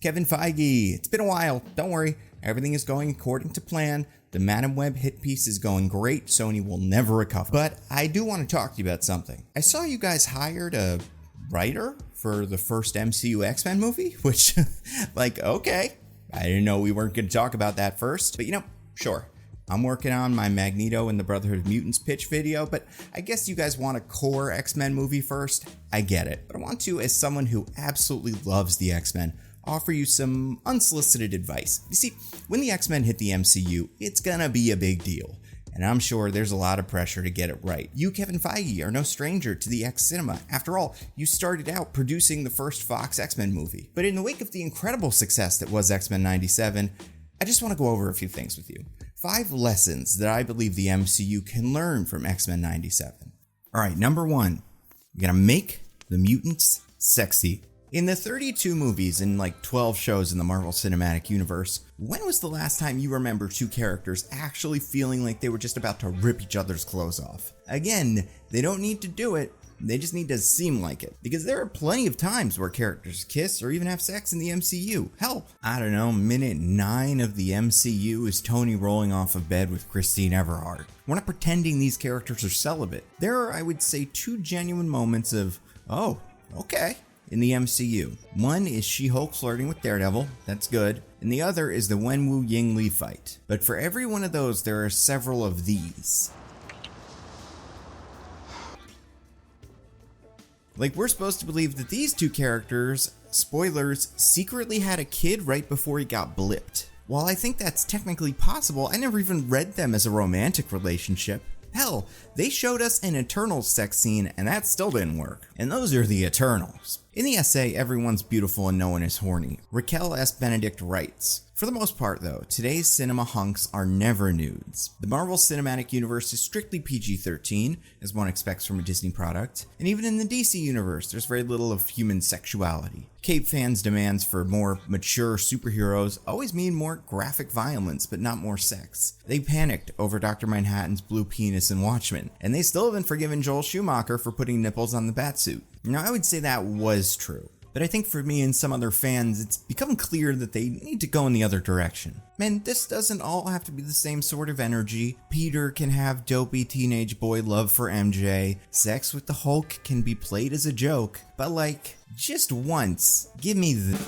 Kevin Feige. It's been a while. Don't worry. Everything is going according to plan. The Madam Web hit piece is going great. Sony will never recover. But I do want to talk to you about something. I saw you guys hired a writer for the first MCU X-Men movie, which, like, okay. I didn't know we weren't going to talk about that first. But, sure. I'm working on my Magneto and the Brotherhood of Mutants pitch video, but I guess you guys want a core X-Men movie first? I get it. But I want to, as someone who absolutely loves the X-Men, offer you some unsolicited advice. You see, when the X-Men hit the MCU, it's gonna be a big deal. And I'm sure there's a lot of pressure to get it right. You, Kevin Feige, are no stranger to the X-Cinema. After all, you started out producing the first Fox X-Men movie. But in the wake of the incredible success that was X-Men 97, I just want to go over a few things with you. 5 lessons that I believe the MCU can learn from X-Men 97. Alright, number 1, you gotta make the mutants sexy. In the 32 movies and like 12 shows in the Marvel Cinematic Universe, when was the last time you remember 2 characters actually feeling like they were just about to rip each other's clothes off? Again, they don't need to do it, they just need to seem like it. Because there are plenty of times where characters kiss or even have sex in the MCU. Hell, I don't know, minute 9 of the MCU is Tony rolling off of bed with Christine Everhart. We're not pretending these characters are celibate. There are, I would say, 2 genuine moments of, oh, okay, in the MCU. One is She-Hulk flirting with Daredevil, that's good, and the other is the Wenwu Ying Li fight. But for every one of those, there are several of these. Like, we're supposed to believe that these 2 characters, spoilers, secretly had a kid right before he got blipped. While I think that's technically possible, I never even read them as a romantic relationship. Hell, they showed us an Eternals sex scene and that still didn't work. And those are the Eternals. In the essay, Everyone's Beautiful and No One is Horny, Raquel S. Benedict writes, for the most part though, today's cinema hunks are never nudes. The Marvel Cinematic Universe is strictly PG-13, as one expects from a Disney product, and even in the DC universe, there's very little of human sexuality. Cape fans' demands for more mature superheroes always mean more graphic violence, but not more sex. They panicked over Dr. Manhattan's blue penis in Watchmen, and they still haven't forgiven Joel Schumacher for putting nipples on the Batsuit. Now, I would say that was true, but I think for me and some other fans, it's become clear that they need to go in the other direction. Man, this doesn't all have to be the same sort of energy. Peter can have dopey teenage boy love for MJ, sex with the Hulk can be played as a joke, but like, just once, give me the...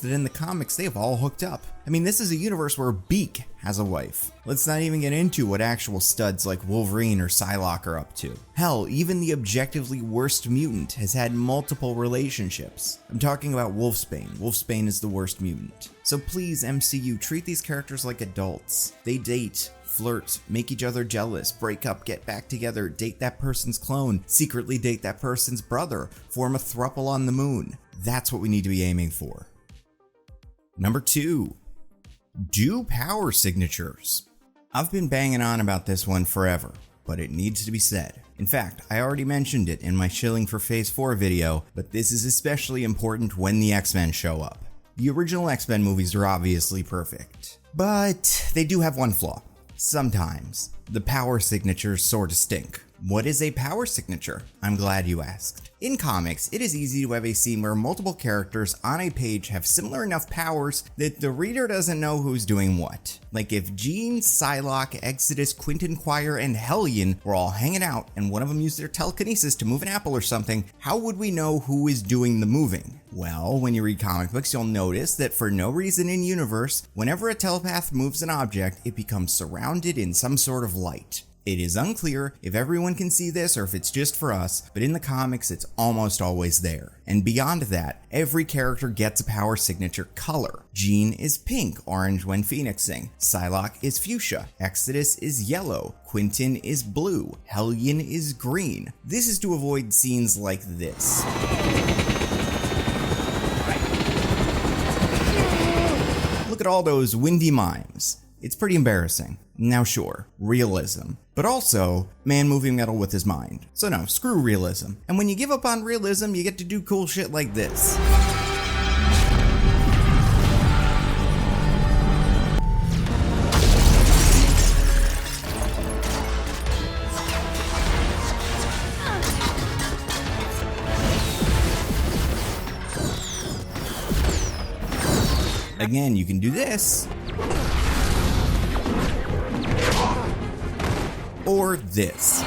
that in the comics they've all hooked up. I mean, this is a universe where Beak has a wife. Let's not even get into what actual studs like Wolverine or Psylocke are up to. Hell, even the objectively worst mutant has had multiple relationships. I'm talking about Wolfsbane. Wolfsbane is the worst mutant. So please, MCU, treat these characters like adults. They date, flirt, make each other jealous, break up, get back together, date that person's clone, secretly date that person's brother, form a throuple on the moon. That's what we need to be aiming for. Number 2, do power signatures. I've been banging on about this one forever, but it needs to be said. In fact, I already mentioned it in my shilling for Phase 4 video, but this is especially important when the X-Men show up. The original X-Men movies are obviously perfect, but they do have one flaw. Sometimes, the power signatures sorta stink. What is a power signature? I'm glad you asked. In comics, it is easy to have a scene where multiple characters on a page have similar enough powers that the reader doesn't know who's doing what. Like if Jean, Psylocke, Exodus, Quentin Quire, and Hellion were all hanging out and one of them used their telekinesis to move an apple or something, how would we know who is doing the moving? Well, when you read comic books, you'll notice that for no reason in universe, whenever a telepath moves an object, it becomes surrounded in some sort of light. It is unclear if everyone can see this or if it's just for us, but in the comics it's almost always there. And beyond that, every character gets a power signature color. Jean is pink, orange when phoenixing. Psylocke is fuchsia. Exodus is yellow. Quentin is blue. Hellion is green. This is to avoid scenes like this. Look at all those windy mimes. It's pretty embarrassing. Now sure, realism. But also, man moving metal with his mind. So no, screw realism. And when you give up on realism, you get to do cool shit like this. Again, you can do this. Or this.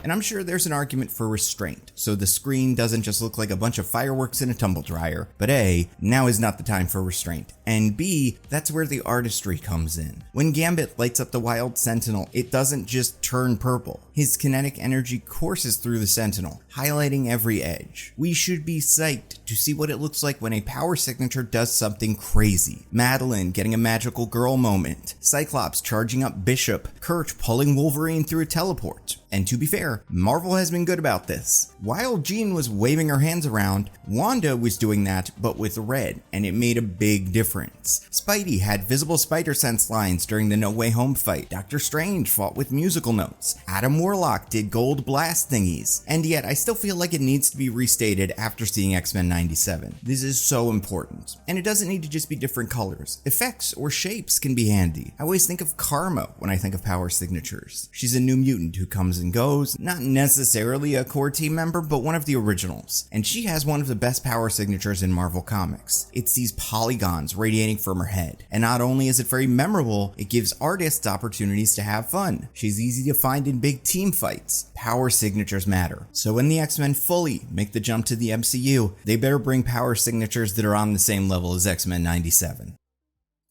And I'm sure there's an argument for restraint, so the screen doesn't just look like a bunch of fireworks in a tumble dryer. But A, now is not the time for restraint, and B, that's where the artistry comes in. When Gambit lights up the Wild Sentinel, it doesn't just turn purple. His kinetic energy courses through the Sentinel, highlighting every edge. We should be psyched to see what it looks like when a power signature does something crazy. Madeline getting a magical girl moment, Cyclops charging up Bishop, Kurt pulling Wolverine through a teleport. And to be fair, Marvel has been good about this. While Jean was waving her hands around, Wanda was doing that but with red, and it made a big difference. Spidey had visible spider sense lines during the No Way Home fight. Doctor Strange fought with musical notes. Adam Warlock did gold blast thingies. And yet I still feel like it needs to be restated after seeing X-Men 97. This is so important. And it doesn't need to just be different colors. Effects or shapes can be handy. I always think of Karma when I think of power signatures. She's a new mutant who comes and goes, not necessarily a core team member, but one of the originals. And she has one of the best power signatures in Marvel Comics. It's these polygons radiating from her head. And not only is it very memorable, it gives artists opportunities to have fun. She's easy to find in big team fights. Power signatures matter. So when the X-Men fully make the jump to the MCU, they better bring power signatures that are on the same level as X-Men 97.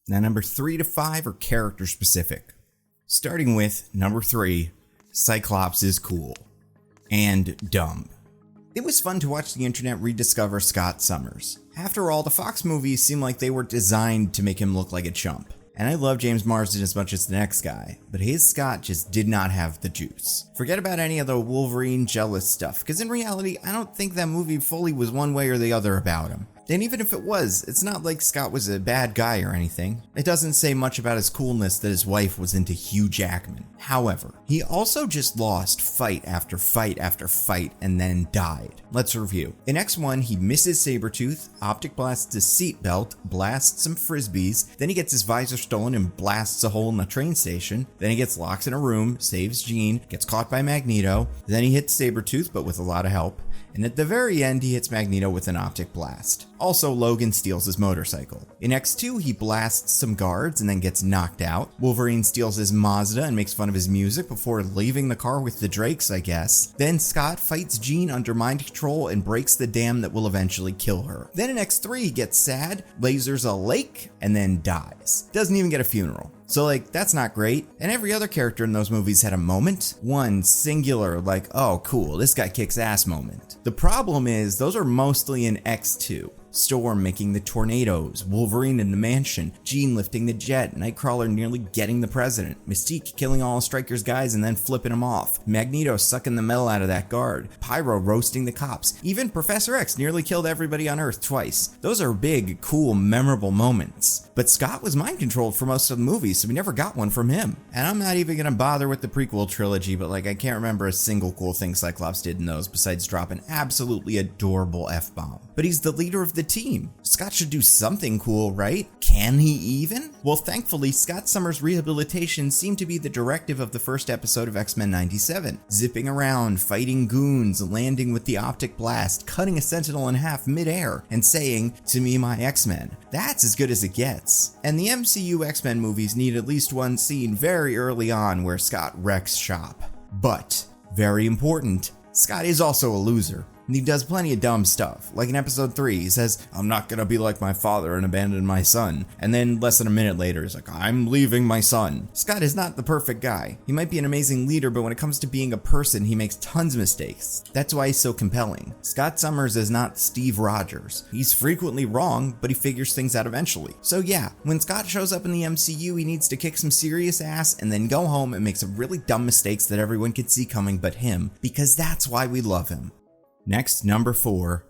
Now number 3 to 5 are character specific. Starting with number 3, Cyclops is cool. And dumb. It was fun to watch the internet rediscover Scott Summers. After all, the Fox movies seem like they were designed to make him look like a chump. And I love James Marsden as much as the next guy, but his Scott just did not have the juice. Forget about any of the Wolverine jealous stuff, because in reality, I don't think that movie fully was one way or the other about him. And even if it was, it's not like Scott was a bad guy or anything. It doesn't say much about his coolness that his wife was into Hugh Jackman. However, he also just lost fight after fight after fight and then died. Let's review. In X1, he misses Sabretooth, optic blasts his seatbelt, blasts some frisbees, then he gets his visor stolen and blasts a hole in the train station, then he gets locked in a room, saves Jean, gets caught by Magneto, then he hits Sabretooth but with a lot of help, and at the very end he hits Magneto with an optic blast. Also, Logan steals his motorcycle. In X2, he blasts some guards and then gets knocked out. Wolverine steals his Mazda and makes fun of his music before leaving the car with the Drakes, I guess. Then Scott fights Jean under mind control and breaks the dam that will eventually kill her. Then in X3, he gets sad, lasers a lake, and then dies. Doesn't even get a funeral. So that's not great. And every other character in those movies had a moment. One singular, oh cool, this guy kicks ass moment. The problem is, those are mostly in X2. Storm making the tornadoes, Wolverine in the mansion, Jean lifting the jet, Nightcrawler nearly getting the president, Mystique killing all of Stryker's guys and then flipping him off, Magneto sucking the metal out of that guard, Pyro roasting the cops, even Professor X nearly killed everybody on Earth twice. Those are big, cool, memorable moments. But Scott was mind controlled for most of the movies, so we never got one from him. And I'm not even gonna bother with the prequel trilogy, but I can't remember a single cool thing Cyclops did in those besides drop an absolutely adorable F-bomb. But he's the leader of the team. Scott should do something cool, right? Can he even? Well, thankfully, Scott Summers' rehabilitation seemed to be the directive of the first episode of X-Men 97. Zipping around, fighting goons, landing with the optic blast, cutting a Sentinel in half mid-air, and saying, "To me, my X-Men." That's as good as it gets. And the MCU X-Men movies need at least one scene very early on where Scott wrecks shop. But, very important, Scott is also a loser. And he does plenty of dumb stuff. Like in episode 3, he says, "I'm not gonna be like my father and abandon my son." And then less than a minute later, he's like, "I'm leaving my son." Scott is not the perfect guy. He might be an amazing leader, but when it comes to being a person, he makes tons of mistakes. That's why he's so compelling. Scott Summers is not Steve Rogers. He's frequently wrong, but he figures things out eventually. So yeah, when Scott shows up in the MCU, he needs to kick some serious ass and then go home and make some really dumb mistakes that everyone can see coming but him, because that's why we love him. Next, number 4,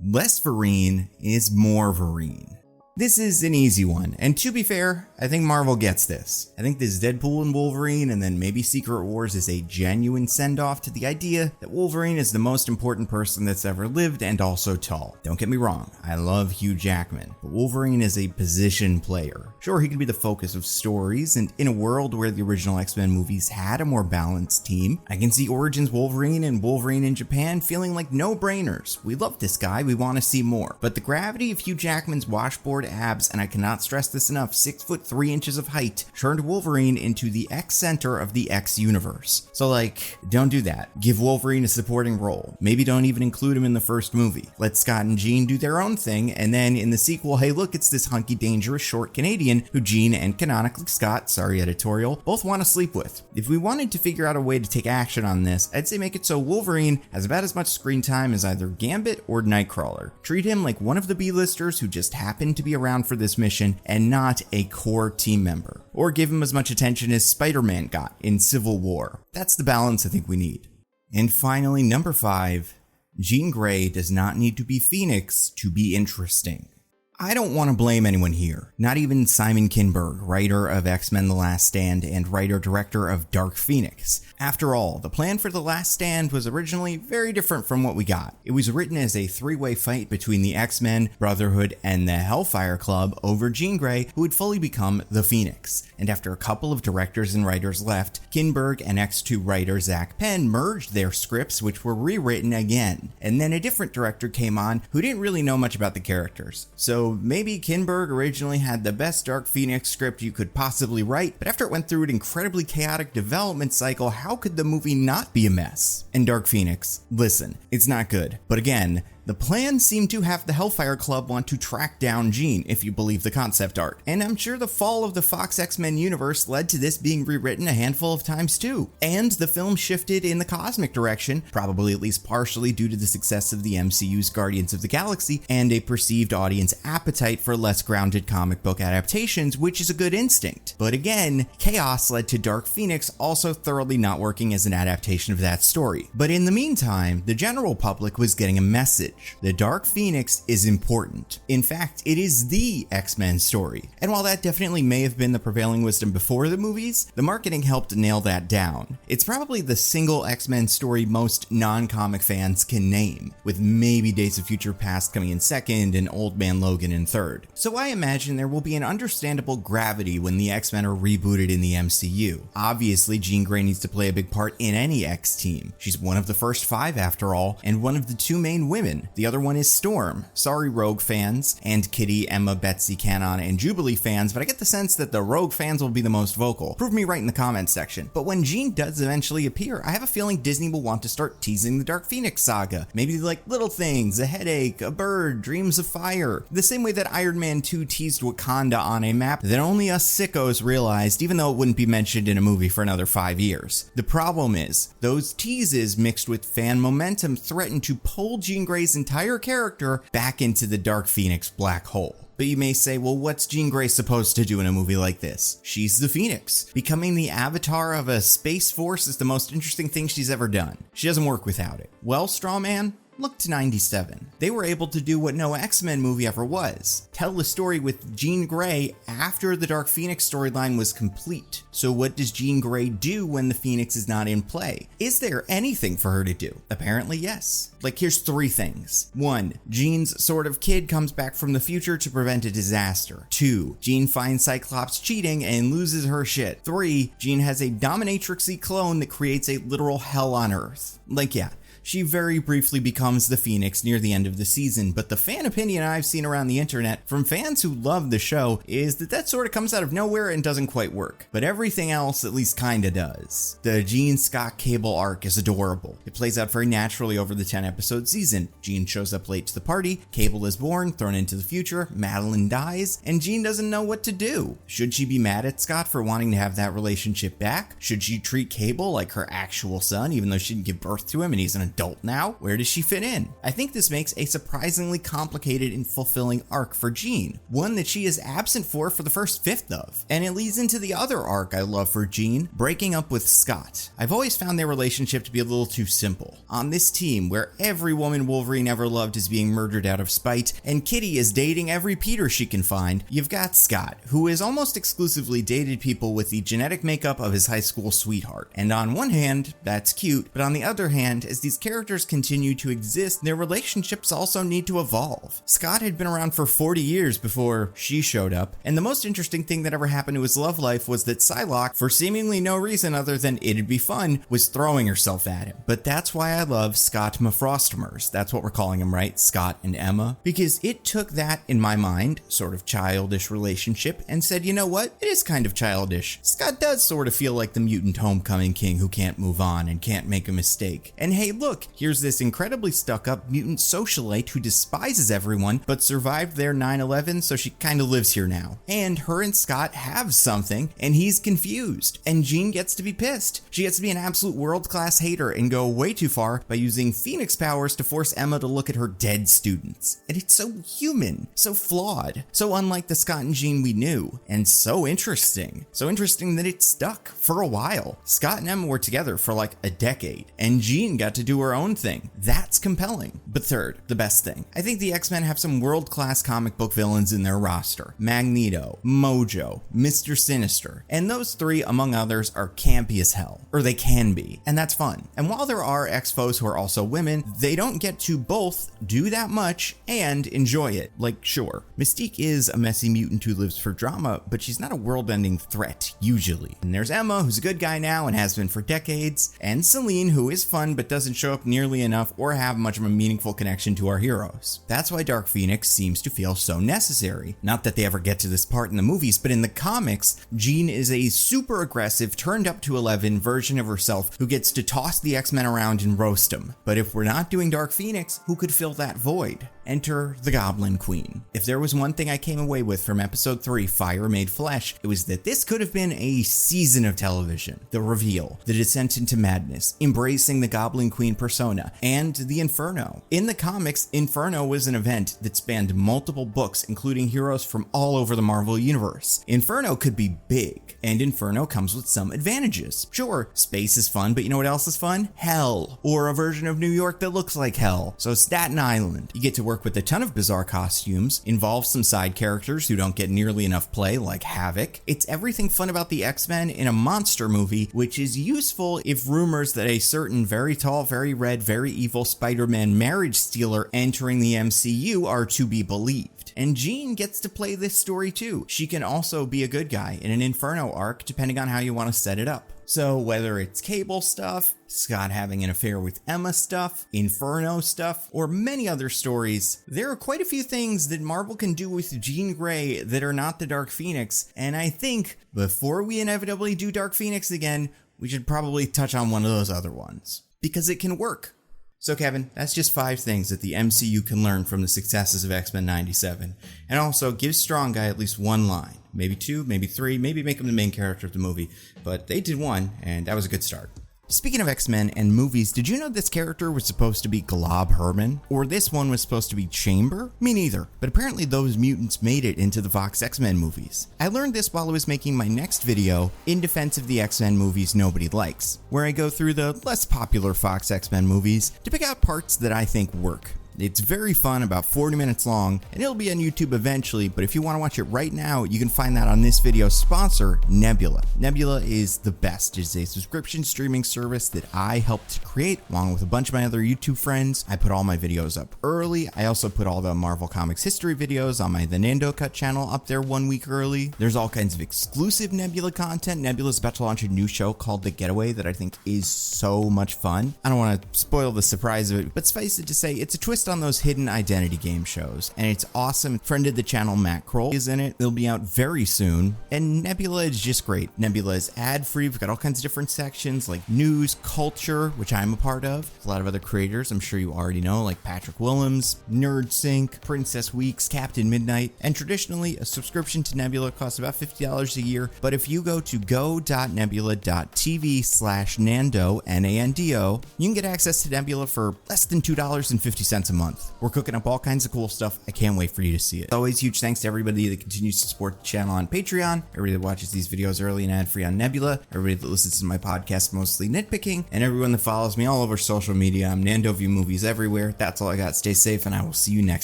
less Vereen is more Vereen. This is an easy one, and to be fair, I think Marvel gets this. I think this Deadpool and Wolverine and then maybe Secret Wars is a genuine send-off to the idea that Wolverine is the most important person that's ever lived and also tall. Don't get me wrong, I love Hugh Jackman, but Wolverine is a position player. Sure, he can be the focus of stories, and in a world where the original X-Men movies had a more balanced team, I can see Origins Wolverine and Wolverine in Japan feeling like no-brainers. We love this guy, we want to see more. But the gravity of Hugh Jackman's washboard abs, and I cannot stress this enough, 6'3" of height, turned Wolverine into the X center of the X universe. So like, don't do that. Give Wolverine a supporting role. Maybe don't even include him in the first movie. Let Scott and Jean do their own thing, and then in the sequel, hey look, it's this hunky dangerous short Canadian who Jean and canonically Scott, sorry editorial, both want to sleep with. If we wanted to figure out a way to take action on this, I'd say make it so Wolverine has about as much screen time as either Gambit or Nightcrawler. Treat him like one of the B-listers who just happened to be around for this mission and not a core team member. Or give him as much attention as Spider-Man got in Civil War. That's the balance I think we need. And finally, number 5, Jean Grey does not need to be Phoenix to be interesting. I don't want to blame anyone here, not even Simon Kinberg, writer of X-Men The Last Stand and writer-director of Dark Phoenix. After all, the plan for The Last Stand was originally very different from what we got. It was written as a three-way fight between the X-Men, Brotherhood, and the Hellfire Club over Jean Grey, who would fully become the Phoenix. And after a couple of directors and writers left, Kinberg and X2 writer Zach Penn merged their scripts, which were rewritten again. And then a different director came on who didn't really know much about the characters. So maybe Kinberg originally had the best Dark Phoenix script you could possibly write, but after it went through an incredibly chaotic development cycle, how could the movie not be a mess? And Dark Phoenix, listen, it's not good. But again, the plan seemed to have the Hellfire Club want to track down Jean, if you believe the concept art. And I'm sure the fall of the Fox X-Men universe led to this being rewritten a handful of times too. And the film shifted in the cosmic direction, probably at least partially due to the success of the MCU's Guardians of the Galaxy and a perceived audience appetite for less grounded comic book adaptations, which is a good instinct. But again, chaos led to Dark Phoenix also thoroughly not working as an adaptation of that story. But in the meantime, the general public was getting a message. The Dark Phoenix is important. In fact, it is the X-Men story. And while that definitely may have been the prevailing wisdom before the movies, the marketing helped nail that down. It's probably the single X-Men story most non-comic fans can name, with maybe Days of Future Past coming in second and Old Man Logan in third. So I imagine there will be an understandable gravity when the X-Men are rebooted in the MCU. Obviously, Jean Grey needs to play a big part in any X team. She's one of the first 5 after all, and one of the 2 main women. The other one is Storm. Sorry, Rogue fans, and Kitty, Emma, Betsy, Canon, and Jubilee fans, but I get the sense that the Rogue fans will be the most vocal. Prove me right in the comments section. But when Jean does eventually appear, I have a feeling Disney will want to start teasing the Dark Phoenix saga. Maybe like little things, a headache, a bird, dreams of fire. The same way that Iron Man 2 teased Wakanda on a map that only us sickos realized, even though it wouldn't be mentioned in a movie for another 5 years. The problem is, those teases mixed with fan momentum threaten to pull Jean Grey's entire character back into the Dark Phoenix black hole. But you may say, well, what's Jean Grey supposed to do in a movie like this? She's the Phoenix. Becoming the avatar of a space force is the most interesting thing she's ever done. She doesn't work without it. Well, Strawman? Look to 97. They were able to do what no X-Men movie ever was. Tell the story with Jean Grey after the Dark Phoenix storyline was complete. So what does Jean Grey do when the Phoenix is not in play? Is there anything for her to do? Apparently yes. Like here's 3 things. 1. Jean's sort of kid comes back from the future to prevent a disaster. 2. Jean finds Cyclops cheating and loses her shit. 3. Jean has a dominatrixy clone that creates a literal hell on Earth. Like yeah. She very briefly becomes the Phoenix near the end of the season, but the fan opinion I've seen around the internet from fans who love the show is that sort of comes out of nowhere and doesn't quite work. But everything else at least kinda does. The Jean Scott Cable arc is adorable. It plays out very naturally over the 10-episode season. Jean shows up late to the party, Cable is born, thrown into the future, Madeline dies, and Jean doesn't know what to do. Should she be mad at Scott for wanting to have that relationship back? Should she treat Cable like her actual son even though she didn't give birth to him and he's an adult now? Where does she fit in? I think this makes a surprisingly complicated and fulfilling arc for Jean, one that she is absent for the first fifth of. And it leads into the other arc I love for Jean, breaking up with Scott. I've always found their relationship to be a little too simple. On this team, where every woman Wolverine ever loved is being murdered out of spite, and Kitty is dating every Peter she can find, you've got Scott, who has almost exclusively dated people with the genetic makeup of his high school sweetheart. And on one hand, that's cute, but on the other hand, as these characters continue to exist, their relationships also need to evolve. Scott had been around for 40 years before she showed up, and the most interesting thing that ever happened to his love life was that Psylocke, for seemingly no reason other than it'd be fun, was throwing herself at him. But that's why I love Scott Mafrostimers. That's what we're calling him, right? Scott and Emma. Because it took that, in my mind, sort of childish relationship and said, you know what? It is kind of childish. Scott does sort of feel like the mutant homecoming king who can't move on and can't make a mistake. And hey, look, here's this incredibly stuck-up mutant socialite who despises everyone but survived their 9/11, so she kind of lives here now. And her and Scott have something, and he's confused. And Jean gets to be pissed. She gets to be an absolute world-class hater and go way too far by using Phoenix powers to force Emma to look at her dead students. And it's so human, so flawed, so unlike the Scott and Jean we knew, and so interesting. So interesting that it stuck for a while. Scott and Emma were together for like a decade, and Jean got to do her own thing. That's compelling. But third, the best thing, I think the X-Men have some world-class comic book villains in their roster. Magneto, Mojo, Mr. Sinister, and those three, among others, are campy as hell, or they can be, and that's fun. And while there are X-Foes who are also women, they don't get to both do that much and enjoy it. Like, sure, Mystique is a messy mutant who lives for drama, but she's not a world-ending threat, usually. And there's Emma, who's a good guy now and has been for decades, and Selene, who is fun but doesn't show up nearly enough or have much of a meaningful connection to our heroes. That's why Dark Phoenix seems to feel so necessary. Not that they ever get to this part in the movies, but in the comics, Jean is a super aggressive, turned up to 11 version of herself who gets to toss the X-Men around and roast them. But if we're not doing Dark Phoenix, who could fill that void? Enter the Goblin Queen. If there was one thing I came away with from episode 3, Fire Made Flesh, it was that this could have been a season of television. The reveal, the descent into madness, embracing the Goblin Queen persona, and the Inferno. In the comics, Inferno was an event that spanned multiple books, including heroes from all over the Marvel Universe. Inferno could be big, and Inferno comes with some advantages. Sure, space is fun, but you know what else is fun? Hell, or a version of New York that looks like hell. So Staten Island. You get to work with a ton of bizarre costumes, involve some side characters who don't get nearly enough play, like Havoc. It's everything fun about the X-Men in a monster movie, which is useful if rumors that a certain very tall, very red, very evil Spider-Man marriage stealer entering the MCU are to be believed. And Jean gets to play this story too. She can also be a good guy in an Inferno arc, depending on how you want to set it up. So whether it's Cable stuff, Scott having an affair with Emma stuff, Inferno stuff, or many other stories, there are quite a few things that Marvel can do with Jean Grey that are not the Dark Phoenix, and I think before we inevitably do Dark Phoenix again, we should probably touch on one of those other ones, because it can work. So Kevin, that's just 5 things that the MCU can learn from the successes of X-Men 97, and also give Strong Guy at least one line, maybe 2, maybe 3, maybe make him the main character of the movie, but they did one, and that was a good start. Speaking of X-Men and movies, did you know this character was supposed to be Glob Herman? Or this one was supposed to be Chamber? Me neither, but apparently those mutants made it into the Fox X-Men movies. I learned this while I was making my next video, in defense of the X-Men movies nobody likes, where I go through the less popular Fox X-Men movies to pick out parts that I think work. It's very fun, about 40 minutes long, and it'll be on YouTube eventually, but if you want to watch it right now, you can find that on this video's sponsor, Nebula. Nebula is the best. It's a subscription streaming service that I helped create along with a bunch of my other YouTube friends. I put all my videos up early. I also put all the Marvel Comics history videos on my The Nando Cut channel up there 1 week early. There's all kinds of exclusive Nebula content. Nebula's about to launch a new show called The Getaway that I think is so much fun. I don't want to spoil the surprise of it, but suffice it to say, it's a twist focused on those hidden identity game shows, and it's awesome. Friend of the channel, Matt Kroll, is in it. It'll be out very soon, and Nebula is just great. Nebula is ad-free. We've got all kinds of different sections like news, culture, which I'm a part of. A lot of other creators I'm sure you already know, like Patrick Willems, Nerd Sync, Princess Weeks, Captain Midnight, and traditionally a subscription to Nebula costs about $50 a year, but if you go to go.nebula.tv/Nando, Nando, you can get access to Nebula for less than $2.50 a month. We're cooking up all kinds of cool stuff. I can't wait for you to see it. As always, huge thanks to everybody that continues to support the channel on Patreon, everybody that watches these videos early and ad-free on Nebula, everybody that listens to my podcast, Mostly Nitpicking, and everyone that follows me all over social media. I'm Nando View Movies everywhere. That's all I got. Stay safe, and I will see you next.